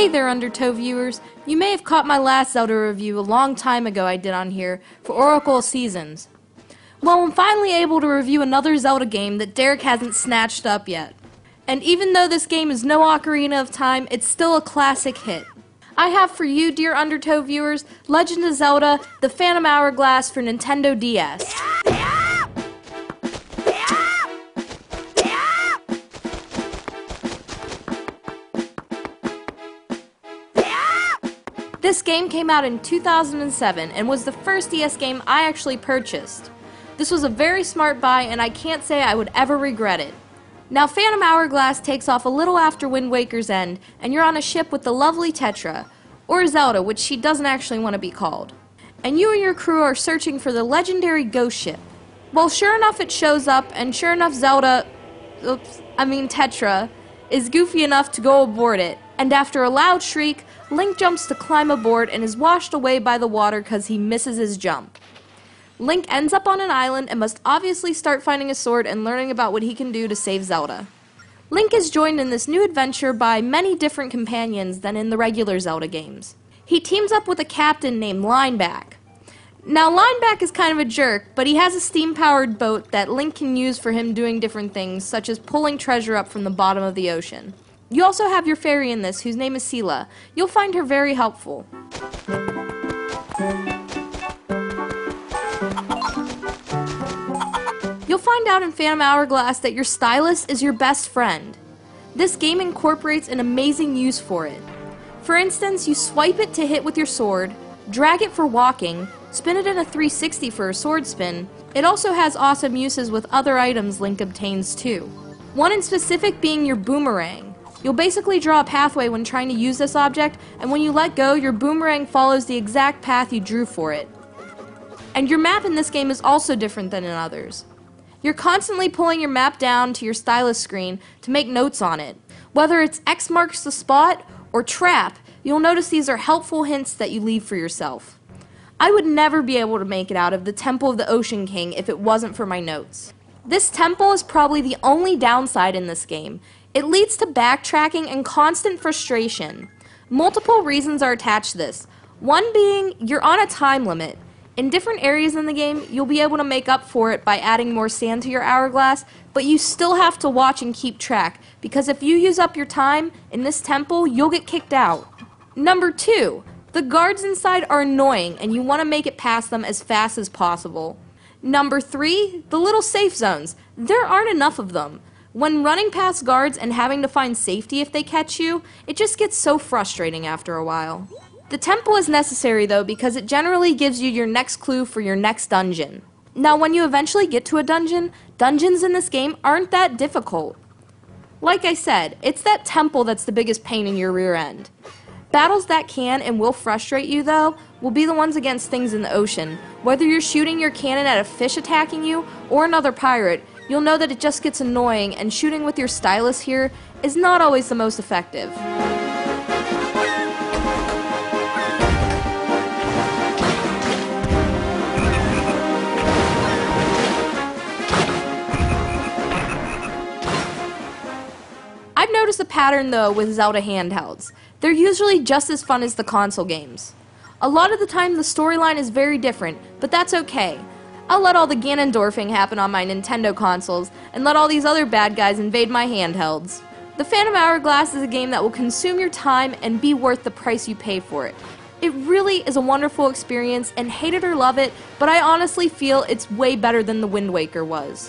Hey there, Undertow viewers! You may have caught my last Zelda review a long time ago I did on here for Oracle Seasons. Well, I'm finally able to review another Zelda game that Derek hasn't snatched up yet. And even though this game is no Ocarina of Time, it's still a classic hit. I have for you, dear Undertow viewers, Legend of Zelda: The Phantom Hourglass for Nintendo DS. This game came out in 2007 and was the first DS game I actually purchased. This was a very smart buy and I can't say I would ever regret it. Now, Phantom Hourglass takes off a little after Wind Waker's end, and you're on a ship with the lovely Tetra, or Zelda, which she doesn't actually want to be called. And you and your crew are searching for the legendary ghost ship. Well, sure enough it shows up, and sure enough Tetra, is goofy enough to go aboard it, and after a loud shriek, Link jumps to climb aboard and is washed away by the water because he misses his jump. Link ends up on an island and must obviously start finding a sword and learning about what he can do to save Zelda. Link is joined in this new adventure by many different companions than in the regular Zelda games. He teams up with a captain named Lineback. Now, Lineback is kind of a jerk, but he has a steam-powered boat that Link can use for him doing different things, such as pulling treasure up from the bottom of the ocean. You also have your fairy in this, whose name is Sela. You'll find her very helpful. You'll find out in Phantom Hourglass that your stylus is your best friend. This game incorporates an amazing use for it. For instance, you swipe it to hit with your sword, drag it for walking, spin it in a 360 for a sword spin. It also has awesome uses with other items Link obtains too. One in specific being your boomerang. You'll basically draw a pathway when trying to use this object, and when you let go, your boomerang follows the exact path you drew for it. And your map in this game is also different than in others. You're constantly pulling your map down to your stylus screen to make notes on it. Whether it's X marks the spot or trap, you'll notice these are helpful hints that you leave for yourself. I would never be able to make it out of the Temple of the Ocean King if it wasn't for my notes. This temple is probably the only downside in this game. It leads to backtracking and constant frustration. Multiple reasons are attached to this. One being, you're on a time limit. In different areas in the game, you'll be able to make up for it by adding more sand to your hourglass, but you still have to watch and keep track, because if you use up your time in this temple, you'll get kicked out. Number 2, the guards inside are annoying and you want to make it past them as fast as possible. Number 3, the little safe zones. There aren't enough of them. When running past guards and having to find safety if they catch you, it just gets so frustrating after a while. The temple is necessary though because it generally gives you your next clue for your next dungeon. Now when you eventually get to a dungeon, dungeons in this game aren't that difficult. Like I said, it's that temple that's the biggest pain in your rear end. Battles that can and will frustrate you though will be the ones against things in the ocean. Whether you're shooting your cannon at a fish attacking you or another pirate, you'll know that it just gets annoying, and shooting with your stylus here is not always the most effective. I've noticed a pattern though with Zelda handhelds. They're usually just as fun as the console games. A lot of the time the storyline is very different, but that's okay. I'll let all the Ganondorfing happen on my Nintendo consoles, and let all these other bad guys invade my handhelds. The Phantom Hourglass is a game that will consume your time and be worth the price you pay for it. It really is a wonderful experience, and hate it or love it, but I honestly feel it's way better than the Wind Waker was.